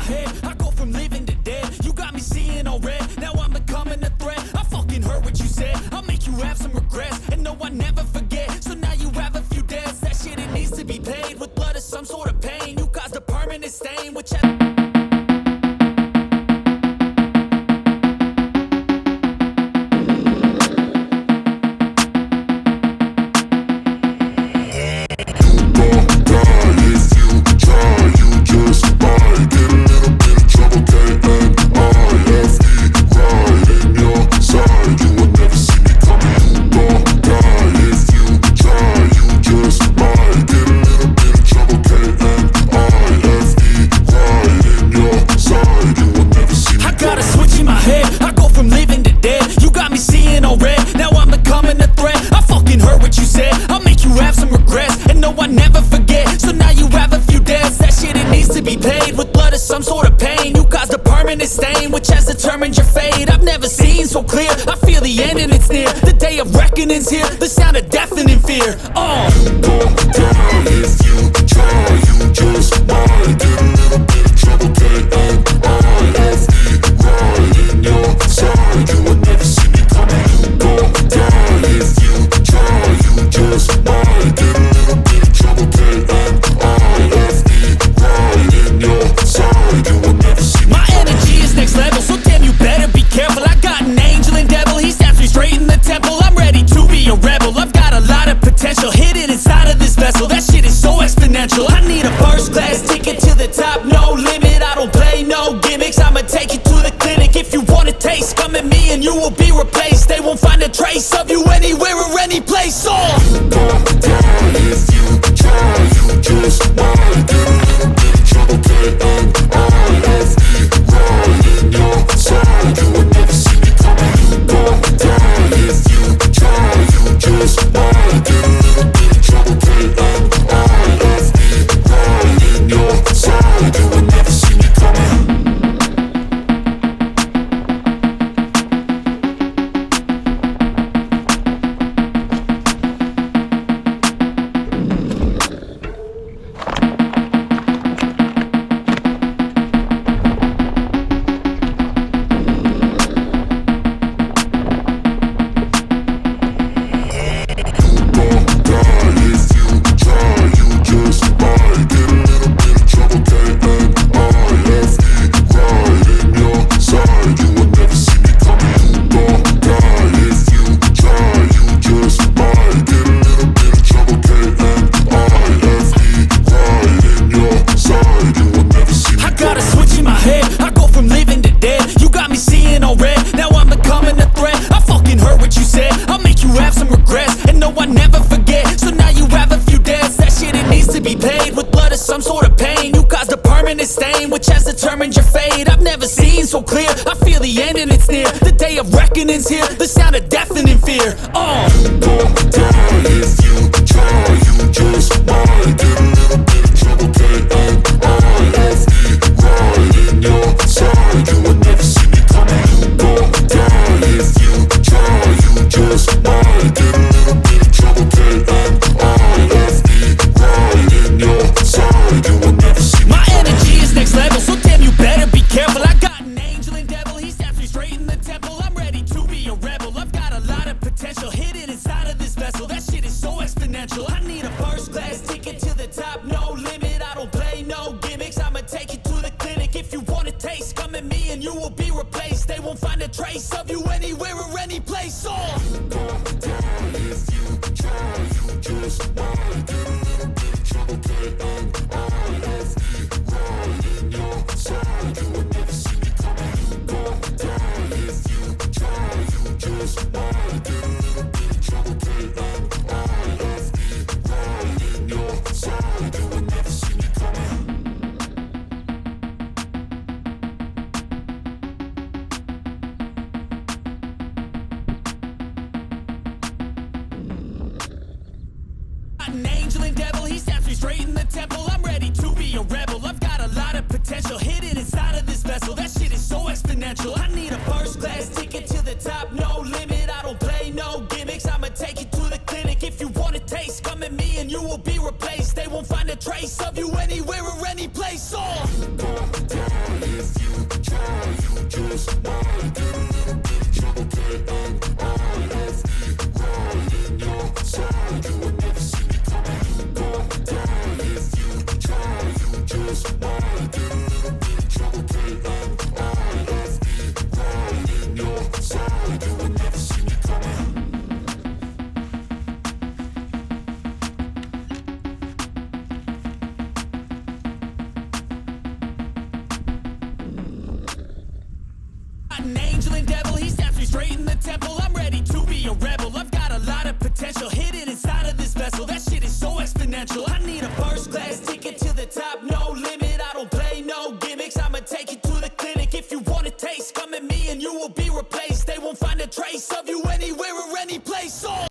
head, I go from living to dead. You got me seeing all red, now I'm becoming a threat. I fucking heard what you said, I'll make you have some regrets. And no, I never forget, so now you have a few debts. That shit, it needs to be paid with blood or some sort of pain. You caused a permanent stain, which stain, which has determined your fate. I've never seen so clear, I feel the end and it's near. The day of reckoning's here, the sound of deafening fear. You won't die if you try, you just might get a little bit of trouble, K-N-I-F-E, right in your side. You will never see me coming. You won't die if you try, you just might get a little bit of trouble, K-N-I-F-E, right in your side. You will never see me. Next level, so damn you better be careful. I got an angel and devil, he snaps me straight in the temple. I'm ready to be a rebel, I've got a lot of potential hidden inside of this vessel. That shit is so exponential. I need a first class ticket to the top, no limit. I don't play no gimmicks, I'ma take you to the clinic. If you want a taste, come at me and you will be replaced. They won't find a trace of you anywhere or any place. You won't die if you try, you just might get a little bit of trouble, K-N-I-F-E, right in your side. You will never see me coming. You won't die if you try, you just might get a little bit of trouble, K-N-I-F-E, right in your side. You will never see me coming. Stain, which has determined your fate. I've never seen so clear, I feel the end and it's near. The day of reckoning's here, the sound of deafening fear. You won't die if you try, you just might get a little bit of trouble, K-N-I-F-E, right in your side. You will never see me coming. You won't die if you try, you just might get a little bit of trouble, K-N-I-F-E, right in your side. You will never see me. My energy is next level, so damn you better be careful. I got an angel and devil, he snaps me straight in the temple. I'm ready to be a rebel, I've got a lot of potential hidden inside of this vessel. That shit is so exponential. I need a first class ticket to the top, no limit. I don't play no gimmicks, I'ma take you to the clinic. If you want a taste, come at me and you will be replaced. They won't find a trace of you anywhere or any place. You won't die if you try, you just might get a little bit of trouble, K-N-I-F-E, right in your side. You will never see me coming. You won't die if you try, you just might get a little bit of trouble, K-N-I-F-E, right in your side. You will never see me coming. An angel and devil, he snaps me straight in the temple. I'm ready to be a rebel, I've got a lot of potential hidden inside of this vessel. That shit is so exponential. I need a first class ticket to the top, no limit. I don't play no gimmicks, I'ma take you to the clinic. If you want a taste, come at me and you will be replaced. They won't find a a trace of you anywhere or any place. Oh, you gon' die if you try. You just might get a little bit of trouble, but I have me right in your side. You would never see me coming. You gon' die if you try. You just might get a little bit of trouble, but I have me right in your side. You would never see me coming. an angel and devil, he snaps me straight in the temple. I'm ready to be a rebel. I've got a lot of potential hidden inside of this vessel. That shit is so exponential. I need a first class ticket